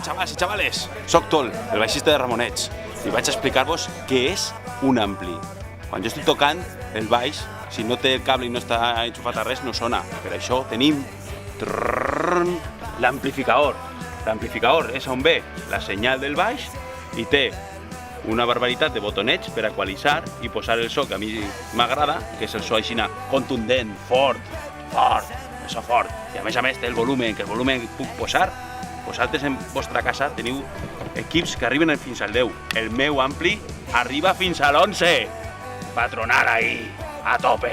xavals i xavales, soc Tol, el baixista de Ramonets, i vaig a explicar-vos què és un ampli. Quan jo estic tocant, el baix, si no té el cable i no està enxufat a res, no sona. Per això tenim l'amplificador. L'amplificador és on ve la senyal del baix i té una barbaritat de botonets per equalitzar i posar el so que a mi m'agrada, que és el so així contundent, fort, el so fort. I a més té el volumen, que el volumen puc posar. Vosaltres en vostra casa teniu equips que arriben fins al 10. El meu ampli arriba fins a l'11. Patronar ahí, a tope.